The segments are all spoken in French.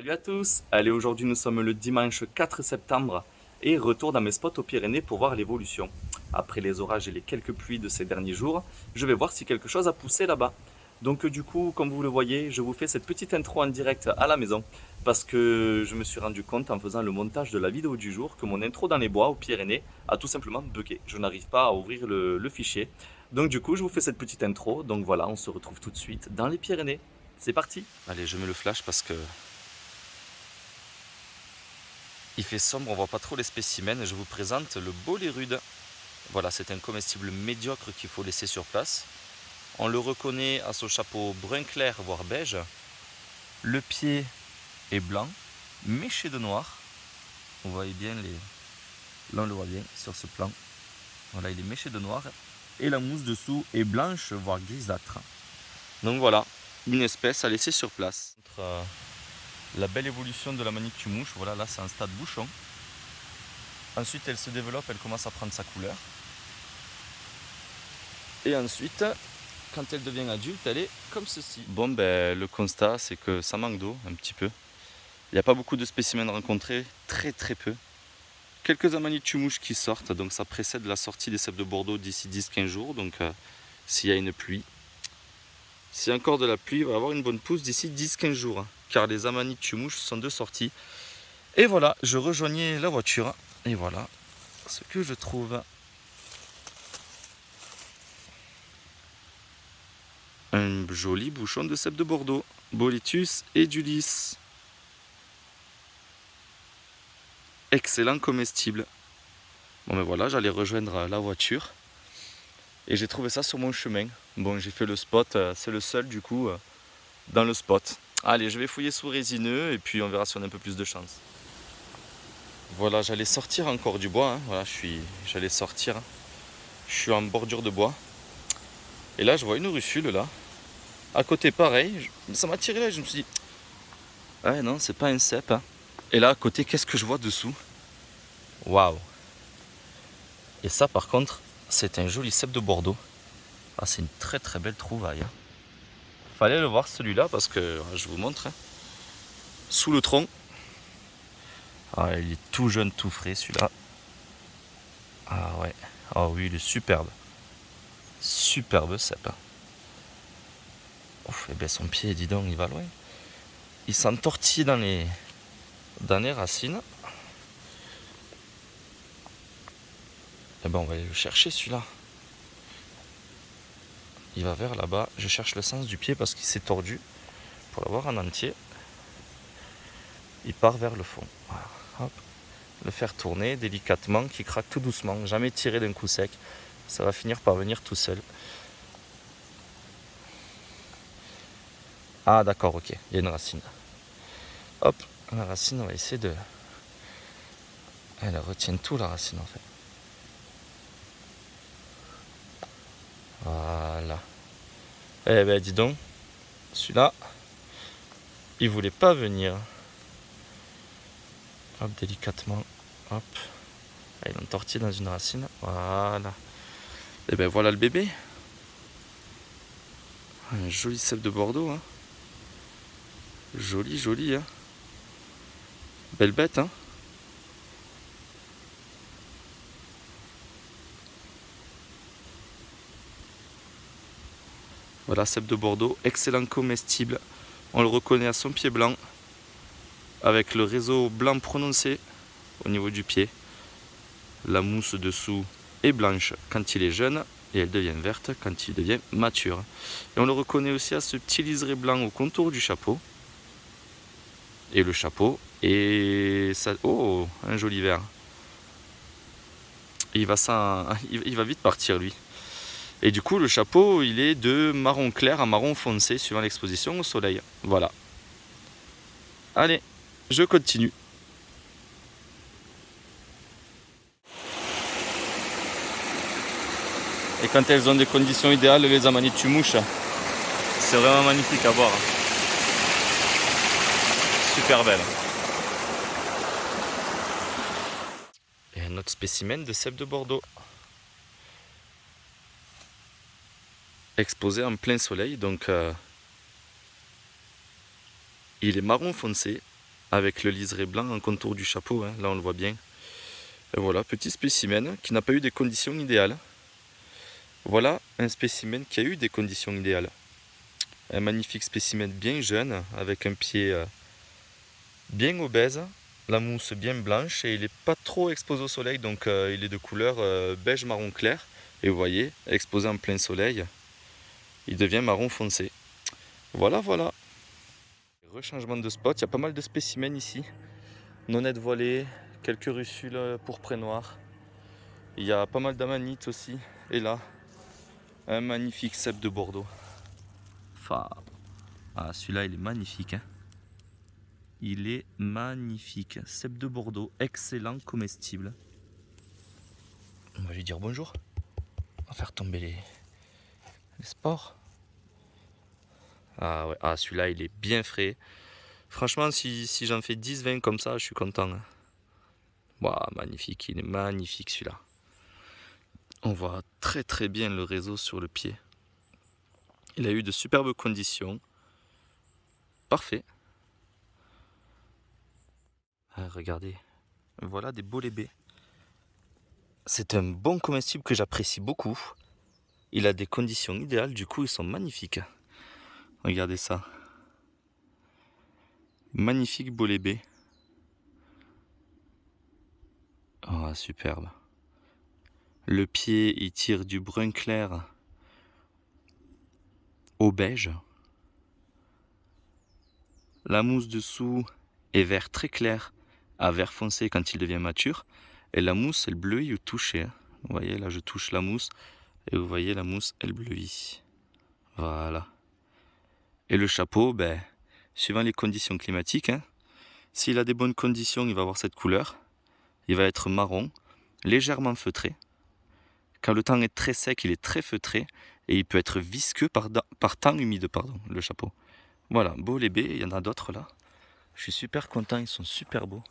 Salut à tous! Allez, aujourd'hui nous sommes le dimanche 4 septembre et retour dans mes spots aux Pyrénées pour voir l'évolution. Après les orages et les quelques pluies de ces derniers jours, je vais voir si quelque chose a poussé là-bas. Donc du coup, comme vous le voyez, je vous fais cette petite intro en direct à la maison parce que je me suis rendu compte en faisant le montage de la vidéo du jour que mon intro dans les bois aux Pyrénées a tout simplement bugué. Je n'arrive pas à ouvrir le fichier. Donc du coup, je vous fais cette petite intro. Donc voilà, on se retrouve tout de suite dans les Pyrénées. C'est parti! Allez, je mets le flash parce que il fait sombre, on voit pas trop les spécimens. Je vous présente le bolet rude. Voilà, c'est un comestible médiocre qu'il faut laisser sur place. On le reconnaît à son chapeau brun clair, voire beige. Le pied est blanc, méché de noir. Vous voyez bien là on le voit bien sur ce plan. Voilà, il est méché de noir. Et la mousse dessous est blanche, voire grisâtre. Donc voilà, une espèce à laisser sur place. La belle évolution de la manicule mouche, voilà, là c'est un stade bouchon. Ensuite, elle se développe, elle commence à prendre sa couleur. Et ensuite, quand elle devient adulte, elle est comme ceci. Bon, ben, le constat, c'est que ça manque d'eau un petit peu. Il n'y a pas beaucoup de spécimens rencontrés, très très peu. Quelques amanitue-mouches qui sortent, donc ça précède la sortie des cèpes de Bordeaux d'ici 10-15 jours. Donc s'il y a une pluie, s'il y a encore de la pluie, il va y avoir une bonne pousse d'ici 10-15 jours. Car les amanitue-mouches sont de sortie. Et voilà, je rejoignais la voiture. Et voilà ce que je trouve. Un joli bouchon de cèpes de Bordeaux, Boletus edulis. Excellent comestible. Bon ben voilà, j'allais rejoindre la voiture et j'ai trouvé ça sur mon chemin. Bon, j'ai fait le spot, c'est le seul du coup dans le spot. Allez, je vais fouiller sous résineux et puis on verra si on a un peu plus de chance. Voilà, j'allais sortir encore du bois, hein. Voilà, j'allais sortir. Je suis en bordure de bois. Et là, je vois une russule là. À côté, pareil, ça m'a tiré là, je me suis dit, ouais, non, c'est pas un cèpe, hein. Et là, à côté, qu'est-ce que je vois dessous? Waouh! Et ça, par contre, c'est un joli cèpe de Bordeaux. Ah, c'est une très très belle trouvaille, hein. Fallait le voir celui-là parce que je vous montre, hein. Sous le tronc. Ah, il est tout jeune, tout frais celui-là. Ah ouais. Ah oui, il est superbe. Superbe cèpe, hein. Ouf, et ben son pied, dis donc, il va loin. Il s'entortille dans les racines. Et ben on va aller le chercher celui-là. Il va vers là-bas. Je cherche le sens du pied parce qu'il s'est tordu. Pour l'avoir en entier, il part vers le fond. Voilà. Hop. Le faire tourner délicatement, qui craque tout doucement, jamais tirer d'un coup sec. Ça va finir par venir tout seul. Ah d'accord, ok, il y a une racine. Hop, la racine, on va essayer de... Elle retient tout la racine en fait. Voilà. Eh ben dis donc, celui-là, il voulait pas venir. Hop, délicatement. Hop. Ah, il entortille dans une racine. Voilà. Et ben voilà le bébé. Un joli cèpe de Bordeaux, hein. Joli, joli, hein. Belle bête, hein. Voilà, cèpe de Bordeaux, excellent comestible. On le reconnaît à son pied blanc, avec le réseau blanc prononcé au niveau du pied. La mousse dessous est blanche quand il est jeune et elle devient verte quand il devient mature. Et on le reconnaît aussi à ce petit liseré blanc au contour du chapeau. Et le chapeau est... Oh, un joli vert. Il va vite partir lui. Et du coup, le chapeau, il est de marron clair à marron foncé, suivant l'exposition au soleil. Voilà. Allez, je continue. Et quand elles ont des conditions idéales, les amanitue mouches, c'est vraiment magnifique à voir. Super belle. Et un autre spécimen de cèpe de Bordeaux. Exposé en plein soleil, donc il est marron foncé, avec le liseré blanc en contour du chapeau, hein, là on le voit bien. Et voilà, petit spécimen qui n'a pas eu des conditions idéales. Voilà un spécimen qui a eu des conditions idéales. Un magnifique spécimen bien jeune, avec un pied bien obèse, la mousse bien blanche et il n'est pas trop exposé au soleil, donc il est de couleur beige marron clair. Et vous voyez, exposé en plein soleil, il devient marron foncé. Voilà, voilà. Rechangement de spot, il y a pas mal de spécimens ici. Nonnettes voilées, quelques russules pourpre et noires. Il y a pas mal d'amanites aussi. Et là, un magnifique cèpe de Bordeaux. Enfin, ah, celui-là il est magnifique. Hein. Il est magnifique. Cèpe de Bordeaux, excellent comestible. On va lui dire bonjour. On va faire tomber les spores. Ah ouais, ah, celui-là il est bien frais. Franchement, si j'en fais 10-20 comme ça, je suis content. Hein. Wow, magnifique, il est magnifique celui-là. On voit très très bien le réseau sur le pied. Il a eu de superbes conditions. Parfait. Ah, regardez, voilà des beaux lébés. C'est un bon comestible que j'apprécie beaucoup. Il a des conditions idéales, du coup ils sont magnifiques. Regardez ça. Magnifique beau lébé. Oh, superbe. Le pied, il tire du brun clair au beige. La mousse dessous est vert très clair à vert foncé quand il devient mature. Et la mousse, elle bleuit au toucher. Vous voyez, là je touche la mousse. Et vous voyez, la mousse, elle bleuit. Voilà. Et le chapeau, ben, suivant les conditions climatiques, hein, s'il a des bonnes conditions, il va avoir cette couleur. Il va être marron, légèrement feutré. Quand le temps est très sec, il est très feutré. Et il peut être visqueux par temps humide, pardon, le chapeau. Voilà, beau les baies, il y en a d'autres là. Je suis super content, ils sont super beaux.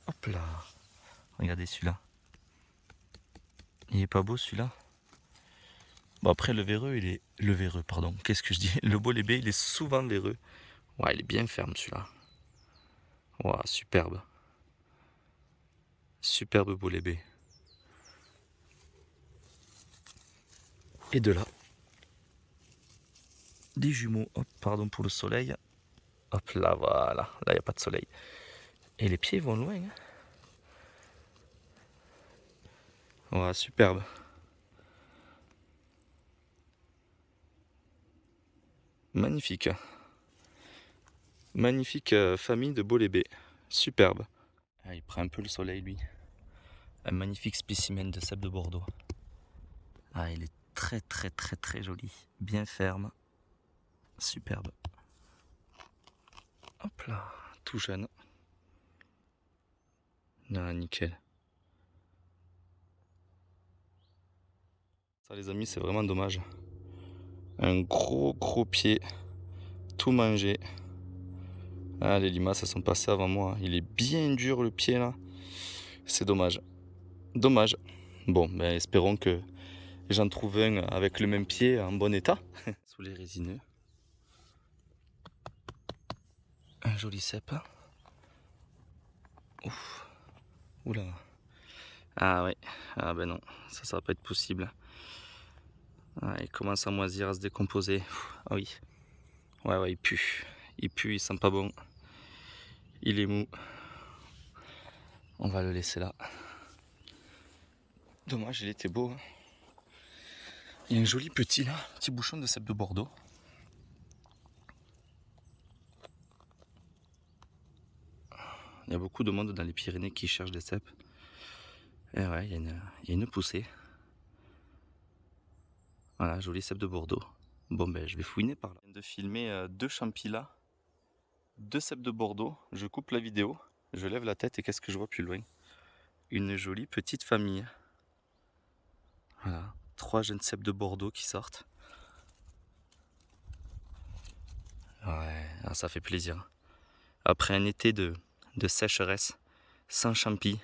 Hop là. Regardez celui-là. Il est pas beau celui-là. Bon après le véreux, il est. Le véreux, pardon. Qu'est-ce que je dis? Le beau lébé, il est souvent véreux. Ouais, il est bien ferme celui-là. Ouah, superbe. Superbe beau lébé. Et de là. Des jumeaux. Hop, pardon pour le soleil. Hop là, voilà. Là, il n'y a pas de soleil. Et les pieds vont loin. Hein. Ouais, superbe. Magnifique. Magnifique famille de beaux lébés. Superbe. Ah, il prend un peu le soleil, lui. Un magnifique spécimen de cèpe de Bordeaux. Ah, il est très très très très joli. Bien ferme. Superbe. Hop là. Tout jeune. Ah, nickel. Ça, les amis, c'est vraiment dommage. Un gros pied. Tout mangé. Ah, les limaces, elles sont passées avant moi. Il est bien dur le pied là. C'est dommage. Dommage. Bon, ben espérons que j'en trouve un avec le même pied en bon état. Sous les résineux. Un joli cèpe. Ouf. Oula. Ah ouais. Ah ben non. Ça va pas être possible. Ah, il commence à moisir, à se décomposer. Ah oui. Ouais, il pue. Il pue, il sent pas bon. Il est mou. On va le laisser là. Dommage, il était beau. Hein. Il y a un joli petit là, petit bouchon de cèpe de Bordeaux. Il y a beaucoup de monde dans les Pyrénées qui cherchent des cèpes. Et ouais, il y a une poussée. Voilà, joli cèpe de Bordeaux. Bon ben, je vais fouiner par là. Je viens de filmer deux champis là. Deux cèpes de Bordeaux. Je coupe la vidéo. Je lève la tête et qu'est-ce que je vois plus loin? Une jolie petite famille. Voilà, 3 jeunes cèpes de Bordeaux qui sortent. Ouais, ah, ça fait plaisir. Après un été de sécheresse, sans champi,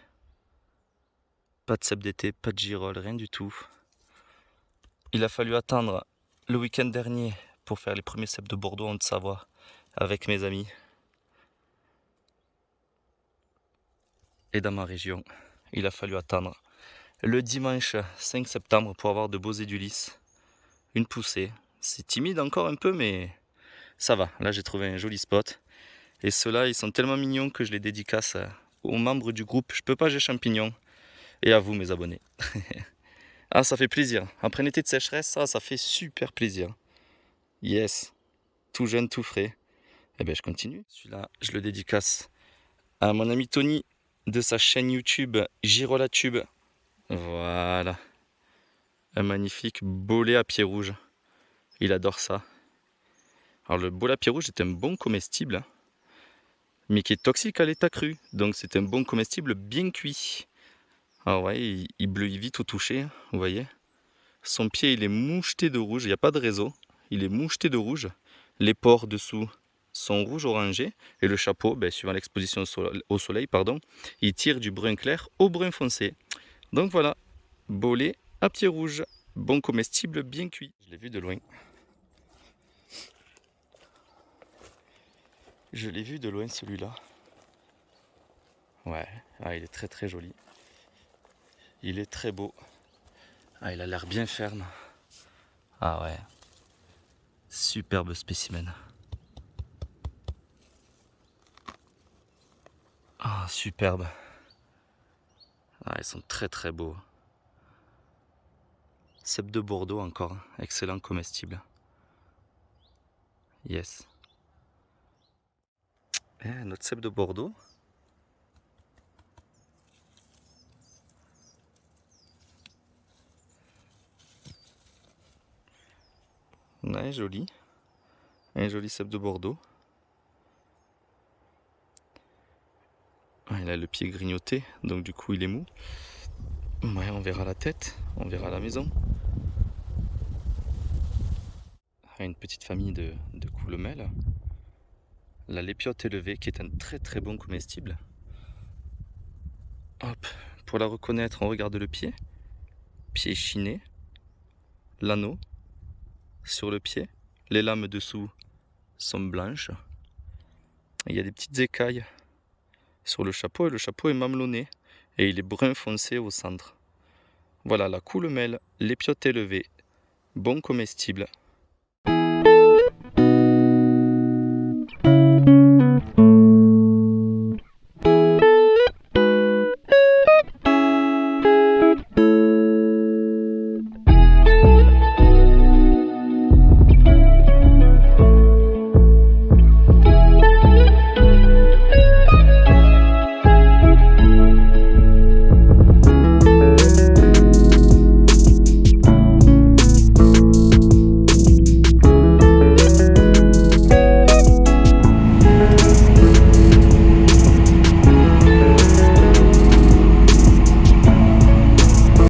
pas de cèpes d'été, pas de girolles, rien du tout. Il a fallu attendre le week-end dernier pour faire les premiers cèpes de Bordeaux en Haute-Savoie. avec mes amis. Et dans ma région, il a fallu attendre le dimanche 5 septembre pour avoir de beaux édulis. Une poussée. C'est timide encore un peu, mais ça va. Là, j'ai trouvé un joli spot. Et ceux-là, ils sont tellement mignons que je les dédicace aux membres du groupe Je peux pas, j'ai champignons. Et à vous, mes abonnés. Ah, ça fait plaisir. Après un été de sécheresse, ça fait super plaisir. Yes. Tout jeune, tout frais. Eh bien, je continue. Celui-là, je le dédicace à mon ami Tony de sa chaîne YouTube Girolatube. Voilà. Un magnifique bolet à pied rouge. Il adore ça. Alors, le bolet à pied rouge est un bon comestible, mais qui est toxique à l'état cru. Donc, c'est un bon comestible bien cuit. Ah ouais, il bleuit vite au toucher, vous voyez. Son pied, il est moucheté de rouge, il n'y a pas de réseau. Il est moucheté de rouge. Les pores dessous sont rouge orangé. Et le chapeau, suivant l'exposition au soleil, il tire du brun clair au brun foncé. Donc voilà, bolet à pied rouge. Bon comestible, bien cuit. Je l'ai vu de loin. Je l'ai vu de loin celui-là. Ouais, il est très très joli. Il est très beau. Il a l'air bien ferme. Ah ouais. Superbe spécimen. Ah, superbe. Ils sont très très beaux. Cèpe de Bordeaux encore, excellent comestible. Yes. Notre cèpe de Bordeaux. Ouais, joli. Un joli cèpe de Bordeaux. Il a le pied grignoté, donc du coup il est mou. Ouais, on verra la tête, on verra la maison. Une petite famille de coulemelles. La lépiote élevée, qui est un très très bon comestible. Hop, pour la reconnaître, on regarde le pied. Pied chiné. L'anneau sur le pied. Les lames dessous sont blanches. Il y a des petites écailles sur le chapeau et le chapeau est mamelonné et il est brun foncé au centre. Voilà la coulemelle, lépiote élevée, bon comestible.